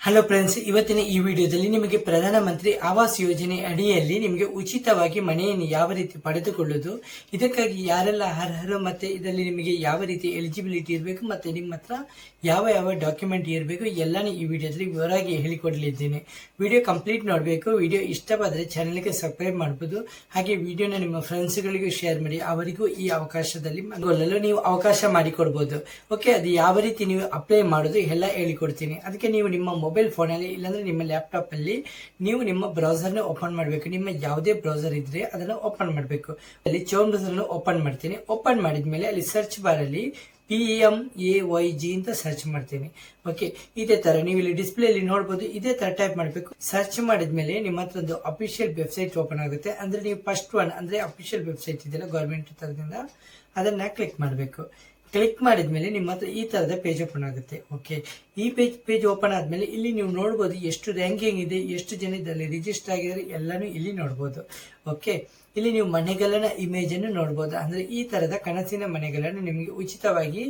Hello friends, ಇವತ್ತಿನ ಈ ವಿಡಿಯೋದಲ್ಲಿ ನಿಮಗೆ ಪ್ರಧಾನಮಂತ್ರಿ ಆವಾಸ್ ಯೋಜನೆ ಅಡಿಯಲ್ಲಿ ನಿಮಗೆ ಉಚಿತವಾಗಿ ಮನೆಯನ್ನು ಯಾವ ರೀತಿ ಪಡೆದುಕೊಳ್ಳುವುದು, ಇದಕ್ಕಾಗಿ ಯಾರೆಲ್ಲ ಅರ್ಹರು, ಮತ್ತೆ ಇದರಲ್ಲಿ ನಿಮಗೆ ಯಾವ ರೀತಿ ಎಲಿಜಿಬಿಲಿಟಿ ಇರಬೇಕು, ಮತ್ತೆ ನಿಮ್ಮ ಹತ್ರ ಯಾವ ಯಾವ ಡಾಕ್ಯುಮೆಂಟ್ ಇರಬೇಕು ಎಲ್ಲಾನು ಈ ವಿಡಿಯೋದಲ್ಲಿ ವಿವರವಾಗಿ ಹೇಳಿಕೊಡಲಿದ್ದೇನೆ. ವಿಡಿಯೋ ಕಂಪ್ಲೀಟ್ ನೋಡಬೇಕು. ವಿಡಿಯೋ ಇಷ್ಟವಾದರೆ ಚಾನೆಲ್ಗೆ ಸಬ್ಸ್ಕ್ರೈಬ್ ಮಾಡಬಹುದು. ಹಾಗೆ ವಿಡಿಯೋನ ನಿಮ್ಮ ಫ್ರೆಂಡ್ಸ್ಗಳಿಗೂ ಶೇರ್ ಮಾಡಿ, ಅವರಿಗೂ ಈ ಅವಕಾಶದಲ್ಲಿ ಪಾಲ್ಗೊಳ್ಳಲು ನೀವು ಅವಕಾಶ ಮಾಡಿಕೊಡ್ಬಹುದು. ಓಕೆ, ಅದು ಯಾವ ರೀತಿ ನೀವು ಅಪ್ಲೈ ಮಾಡೋದು ಎಲ್ಲ ಹೇಳಿಕೊಡ್ತೀನಿ. ಅದಕ್ಕೆ ನೀವು ನಿಮ್ಮ ಮೊಬೈಲ್ ಫೋನ್ ಅಲ್ಲಿ ಇಲ್ಲಾಂದ್ರೆ ನಿಮ್ಮ ಲ್ಯಾಪ್ಟಾಪ್ ಅಲ್ಲಿ ನೀವು ನಿಮ್ಮ ಬ್ರೌಸರ್ ನ ಓಪನ್ ಮಾಡಬೇಕು. ನಿಮ್ಮ ಯಾವುದೇ ಬ್ರೌಸರ್ ಇದ್ರೆ ಅದನ್ನ ಓಪನ್ ಮಾಡಬೇಕು. ಅಲ್ಲಿ ಕ್ರೋಮ್ ಬ್ರೌಸರ್ ಓಪನ್ ಮಾಡ್ತೀನಿ. ಓಪನ್ ಮಾಡಿದ್ಮೇಲೆ ಅಲ್ಲಿ ಸರ್ಚ್ ಬಾರ್ ಅಲ್ಲಿ PMAYG ಅಂತ ಸರ್ಚ್ ಮಾಡ್ತೀನಿ. ಓಕೆ, ಇದೇ ತರ ನೀವು ಇಲ್ಲಿ ಡಿಸ್ಪ್ಲೇ ಅಲ್ಲಿ ನೋಡಬಹುದು. ಇದೇ ತರ ಟೈಪ್ ಮಾಡಬೇಕು. ಸರ್ಚ್ ಮಾಡಿದ್ಮೇಲೆ ನಿಮ್ಮ ಹತ್ರ ಒಂದು ಅಫಿಷಿಯಲ್ ವೆಬ್ಸೈಟ್ ಓಪನ್ ಆಗುತ್ತೆ. ಅಂದ್ರೆ ನೀವು ಫಸ್ಟ್ ಒನ್ ಅಂದ್ರೆ ಅಫಿಷಿಯಲ್ ವೆಬ್ಸೈಟ್ ಇದೆಯಲ್ಲ ಗವರ್ಮೆಂಟ್ ತರದಿಂದ, ಅದನ್ನ ಕ್ಲಿಕ್ ಮಾಡಬೇಕು. ಕ್ಲಿಕ್ ಮಾಡಿದ್ಮೇಲೆ ನಿಮ್ಮ ಹತ್ರ ಈ ತರದ ಪೇಜ್ ಓಪನ್ ಆಗುತ್ತೆ. ಓಕೆ, ಈ ಪೇಜ್ ಓಪನ್ ಆದ್ಮೇಲೆ ಇಲ್ಲಿ ನೀವು ನೋಡಬಹುದು ಎಷ್ಟು ರ್ಯಾಂಕಿಂಗ್ ಇದೆ, ಎಷ್ಟು ಜನ ಇದರಲ್ಲಿ ರಿಜಿಸ್ಟರ್ ಆಗಿದ್ದಾರೆ ಎಲ್ಲಾನು ಇಲ್ಲಿ ನೋಡಬಹುದು. ಓಕೆ, ಇಲ್ಲಿ ನೀವು ಮನೆಗಳನ್ನ ಇಮೇಜ್ ಅನ್ನು ನೋಡಬಹುದು. ಅಂದ್ರೆ ಈ ತರದ ಕನಸಿನ ಮನೆಗಳನ್ನು ನಿಮಗೆ ಉಚಿತವಾಗಿ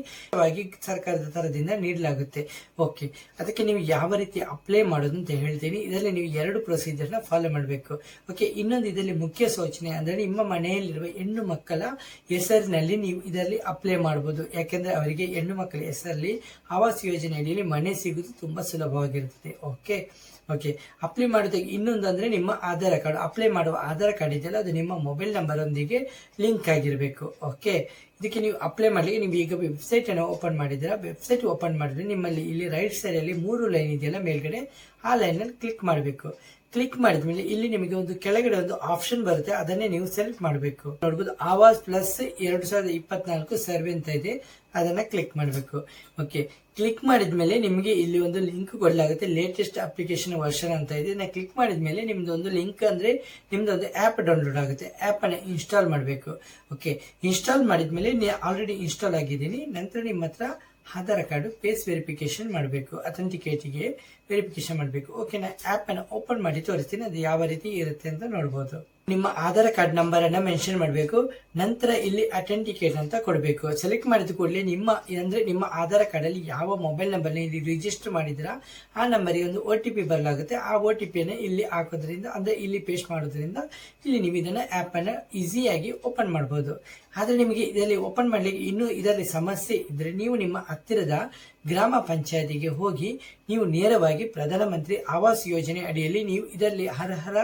ಸರ್ಕಾರದ ತರದಿಂದ ನೀಡಲಾಗುತ್ತೆ. ಓಕೆ, ಅದಕ್ಕೆ ನೀವು ಯಾವ ರೀತಿ ಅಪ್ಲೈ ಮಾಡೋದು ಅಂತ ಹೇಳ್ತೀನಿ. ಇದರಲ್ಲಿ ನೀವು 2 ಪ್ರೊಸೀಜರ್ ನ ಫಾಲೋ ಮಾಡಬೇಕು. ಓಕೆ, ಇನ್ನೊಂದು ಇದರಲ್ಲಿ ಮುಖ್ಯ ಸೂಚನೆ ಅಂದ್ರೆ ನಿಮ್ಮ ಮನೆಯಲ್ಲಿರುವ ಹೆಣ್ಣು ಮಕ್ಕಳ ಹೆಸರಿನಲ್ಲಿ ನೀವು ಇದರಲ್ಲಿ ಅಪ್ಲೈ ಮಾಡಬಹುದು. ಯಾಕೆಂದ್ರೆ ಅವರಿಗೆ ಹೆಣ್ಣು ಮಕ್ಕಳ ಹೆಸರಲ್ಲಿ ಆವಾಸ್ ಯೋಜನೆ ಅಡಿಯಲ್ಲಿ ಮನೆ ಸಿಗುವುದು ತುಂಬಾ ಸುಲಭವಾಗಿರುತ್ತದೆ. ಓಕೆ, ಅಪ್ಲೈ ಮಾಡೋದಕ್ಕೆ ಇನ್ನೊಂದು ಅಂದ್ರೆ ನಿಮ್ಮ ಆಧಾರ್ ಕಾರ್ಡ್. ಅಪ್ಲೈ ಮಾಡುವ ಆಧಾರ್ ಕಾರ್ಡ್ ಇದೆಯಲ್ಲ, ಅದು ನಿಮ್ಮ ಮೊಬೈಲ್ ನಂಬರ್ ಒಂದಿಗೆ ಲಿಂಕ್ ಆಗಿರಬೇಕು. ಓಕೆ, ಇದಕ್ಕೆ ನೀವು ಅಪ್ಲೈ ಮಾಡಲಿಕ್ಕೆ ನೀವು ಈಗ ವೆಬ್ಸೈಟ್ ಅನ್ನು ಓಪನ್ ಮಾಡಿದ್ದೀರಾ. ವೆಬ್ಸೈಟ್ ಓಪನ್ ಮಾಡಿದ್ರೆ ನಿಮ್ಮಲ್ಲಿ ಇಲ್ಲಿ ರೈಟ್ ಸೈಡ್ ಅಲ್ಲಿ 3 ಲೈನ್ ಇದೆಯಲ್ಲ ಮೇಲ್ಗಡೆ, ಆ ಲೈನ್ ಅಲ್ಲಿ ಕ್ಲಿಕ್ ಮಾಡಬೇಕು. ಕ್ಲಿಕ್ ಮಾಡಿದ್ಮೇಲೆ ಇಲ್ಲಿ ನಿಮಗೆ ಒಂದು ಕೆಳಗಡೆ ಒಂದು ಆಪ್ಷನ್ ಬರುತ್ತೆ, ಅದನ್ನೇ ನೀವು ಸೆಲೆಕ್ಟ್ ಮಾಡಬೇಕು. ನೋಡಬಹುದು ಆವಾಸ್ ಪ್ಲಸ್ 2024 ಸರ್ವೆ ಅಂತ ಇದೆ, ಅದನ್ನ ಕ್ಲಿಕ್ ಮಾಡಬೇಕು. ಓಕೆ, ಕ್ಲಿಕ್ ಮಾಡಿದ್ಮೇಲೆ ನಿಮಗೆ ಇಲ್ಲಿ ಒಂದು ಲಿಂಕ್ ಕೊಡಲಾಗುತ್ತೆ. ಲೇಟೆಸ್ಟ್ ಅಪ್ಲಿಕೇಶನ್ ವರ್ಷನ್ ಅಂತ ಇದೆ. ಇದನ್ನ ಕ್ಲಿಕ್ ಮಾಡಿದ್ಮೇಲೆ ನಿಮ್ದು ಒಂದು ಲಿಂಕ್ ಅಂದ್ರೆ ನಿಮ್ದು ಒಂದು ಆಪ್ ಡೌನ್ಲೋಡ್ ಆಗುತ್ತೆ. ಆಪ್ ಅನ್ನ ಇನ್ಸ್ಟಾಲ್ ಮಾಡಬೇಕು. ಓಕೆ, ಇನ್ಸ್ಟಾಲ್ ಮಾಡಿದ್ಮೇಲೆ ಆಲ್ರೆಡಿ ಇನ್ಸ್ಟಾಲ್ ಆಗಿದ್ದೀನಿ. ನಂತರ ನಿಮ್ಮ ಹತ್ರ ಆಧಾರ್ ಕಾರ್ಡ್ ಫೇಸ್ ವೆರಿಫಿಕೇಶನ್ ಮಾಡಬೇಕು. ಅಥೆಂಟಿಕೇಟ್ಗೆ ವೆರಿಫಿಕೇಶನ್ ಮಾಡಬೇಕು. ಓಕೆ, ನಾ ಆಪ್ ಅನ್ನು ಓಪನ್ ಮಾಡಿ ತೋರಿಸ್ತೀನಿ, ಅದು ಯಾವ ರೀತಿ ಇರುತ್ತೆ ಅಂತ ನೋಡಬಹುದು. ನಿಮ್ಮ ಆಧಾರ್ ಕಾರ್ಡ್ ನಂಬರ್ ಅನ್ನ ಮೆನ್ಷನ್ ಮಾಡಬೇಕು. ನಂತರ ಇಲ್ಲಿ ಅಥೆಂಟಿಕೇಟ್ ಅಂತ ಕೊಡಬೇಕು. ಸೆಲೆಕ್ಟ್ ಮಾಡಿದ ಕೂಡಲೇ ನಿಮ್ಮ ಆಧಾರ್ ಕಾರ್ಡ್ ಅಲ್ಲಿ ಯಾವ ಮೊಬೈಲ್ ನಂಬರ್ ಇಲ್ಲಿ ರಿಜಿಸ್ಟರ್ ಮಾಡಿದ್ರ ಆ ನಂಬರ್ಗೆ ಒಂದು OTP ಬರಲಾಗುತ್ತೆ. ಆ OTP ಅನ್ನ ಇಲ್ಲಿ ಹಾಕೋದ್ರಿಂದ ಅಂದ್ರೆ ಇಲ್ಲಿ ಪೇಸ್ಟ್ ಮಾಡೋದ್ರಿಂದ ಇಲ್ಲಿ ನೀವು ಇದನ್ನ ಆಪ್ ಅನ್ನ ಈಸಿಯಾಗಿ ಓಪನ್ ಮಾಡಬಹುದು. ಆದ್ರೆ ನಿಮಗೆ ಇದರಲ್ಲಿ ಓಪನ್ ಮಾಡ್ಲಿಕ್ಕೆ ಇನ್ನೂ ಇದರಲ್ಲಿ ಸಮಸ್ಯೆ ಇದ್ರೆ ನೀವು ನಿಮ್ಮ ಹತ್ತಿರದ ಗ್ರಾಮ ಪಂಚಾಯತಿಗೆ ಹೋಗಿ ನೀವು ನೇರವಾಗಿ ಪ್ರಧಾನಮಂತ್ರಿ ಆವಾಸ್ ಯೋಜನೆ ಅಡಿಯಲ್ಲಿ ನೀವು ಇದರಲ್ಲಿ ಅರ್ಹರ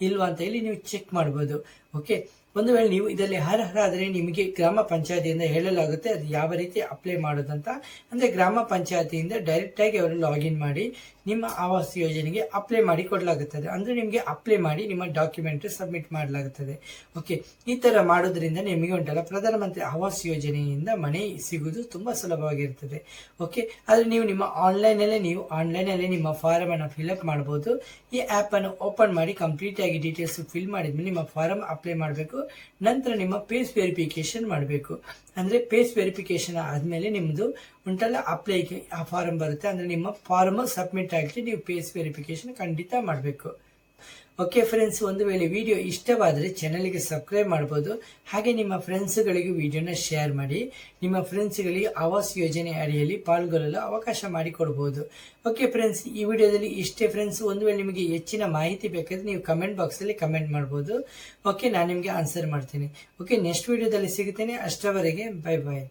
ಇಲ್ವಾ ಅಂತ ಹೇಳಿ ನೀವು ಚೆಕ್ ಮಾಡಬಹುದು. ಓಕೆ, ಒಂದು ವೇಳೆ ನೀವು ಇದರಲ್ಲಿ ಅರ್ಹರ ಆದ್ರೆ ನಿಮಗೆ ಗ್ರಾಮ ಪಂಚಾಯತಿಯಿಂದ ಹೇಳಲಾಗುತ್ತೆ ಅದು ಯಾವ ರೀತಿ ಅಪ್ಲೈ ಮಾಡೋದಂತ. ಅಂದ್ರೆ ಗ್ರಾಮ ಪಂಚಾಯತಿಯಿಂದ ಡೈರೆಕ್ಟ್ ಆಗಿ ಅವರು ಲಾಗಿನ್ ಮಾಡಿ ನಿಮ್ಮ ಆವಾಸ್ ಯೋಜನೆಗೆ ಅಪ್ಲೈ ಮಾಡಿ ಕೊಡಲಾಗುತ್ತದೆ. ಅಂದ್ರೆ ನಿಮಗೆ ಅಪ್ಲೈ ಮಾಡಿ ನಿಮ್ಮ ಡಾಕ್ಯುಮೆಂಟ್ ಸಬ್ಮಿಟ್ ಮಾಡಲಾಗುತ್ತದೆ. ಓಕೆ, ಈ ತರ ಮಾಡೋದ್ರಿಂದ ನಿಮಗೆ ಉಂಟಲ್ಲ ಪ್ರಧಾನಮಂತ್ರಿ ಆವಾಸ್ ಯೋಜನೆಯಿಂದ ಮನೆ ಸಿಗುವುದು ತುಂಬಾ ಸುಲಭವಾಗಿರುತ್ತದೆ. ಓಕೆ, ಆದ್ರೆ ನೀವು ನಿಮ್ಮ ಆನ್ಲೈನ್ ಅಲ್ಲೇ ನಿಮ್ಮ ಫಾರಂ ಅನ್ನು ಫಿಲ್ ಅಪ್ ಮಾಡಬಹುದು. ಈ ಆಪ್ ಅನ್ನು ಓಪನ್ ಮಾಡಿ ಕಂಪ್ಲೀಟ್ ಆಗಿ ಡೀಟೇಲ್ಸ್ ಫಿಲ್ ಮಾಡಿದ್ಮೇಲೆ ನಿಮ್ಮ ಫಾರಂ ಅಪ್ಲೈ ಮಾಡಬೇಕು. ನಂತರ ನಿಮ್ಮ ಫೇಸ್ ವೆರಿಫಿಕೇಶನ್ ಮಾಡಬೇಕು. ಅಂದ್ರೆ ಫೇಸ್ ವೆರಿಫಿಕೇಶನ್ ಆದ್ಮೇಲೆ ನಿಮ್ದು ಉಂಟಲ್ಲ ಅಪ್ಲೈಗೆ ಆ ಫಾರಂ ಬರುತ್ತೆ. ಅಂದ್ರೆ ನಿಮ್ಮ ಫಾರಂ ಸಬ್ಮಿಟ್ ಆಗಿ ನೀವು ಫೇಸ್ ವೆರಿಫಿಕೇಶನ್ ಖಂಡಿತ ಮಾಡಬೇಕು. ಓಕೆ ಫ್ರೆಂಡ್ಸ್, ಒಂದು ವೇಳೆ ವಿಡಿಯೋ ಇಷ್ಟವಾದರೆ ಚಾನೆಲ್ಗೆ ಸಬ್ಸ್ಕ್ರೈಬ್ ಮಾಡಬಹುದು. ಹಾಗೆ ನಿಮ್ಮ ಫ್ರೆಂಡ್ಸ್ಗಳಿಗೂ ವಿಡಿಯೋನ ಶೇರ್ ಮಾಡಿ. ನಿಮ್ಮ ಫ್ರೆಂಡ್ಸ್ಗಳಿಗೆ ಆವಾಸ್ ಯೋಜನೆ ಅಡಿಯಲ್ಲಿ ಪಾಲ್ಗೊಳ್ಳಲು ಅವಕಾಶ ಮಾಡಿಕೊಡಬಹುದು. ಓಕೆ ಫ್ರೆಂಡ್ಸ್, ಈ ವಿಡಿಯೋದಲ್ಲಿ ಇಷ್ಟೇ ಫ್ರೆಂಡ್ಸ್. ಒಂದು ವೇಳೆ ನಿಮಗೆ ಹೆಚ್ಚಿನ ಮಾಹಿತಿ ಬೇಕಾದ್ರೆ ನೀವು ಕಮೆಂಟ್ ಬಾಕ್ಸ್ ಅಲ್ಲಿ ಕಮೆಂಟ್ ಮಾಡಬಹುದು. ಓಕೆ, ನಾನು ನಿಮಗೆ ಆನ್ಸರ್ ಮಾಡ್ತೀನಿ. ಓಕೆ, ನೆಕ್ಸ್ಟ್ ವಿಡಿಯೋದಲ್ಲಿ ಸಿಗುತ್ತೇನೆ. ಅಷ್ಟರವರೆಗೆ ಬೈ.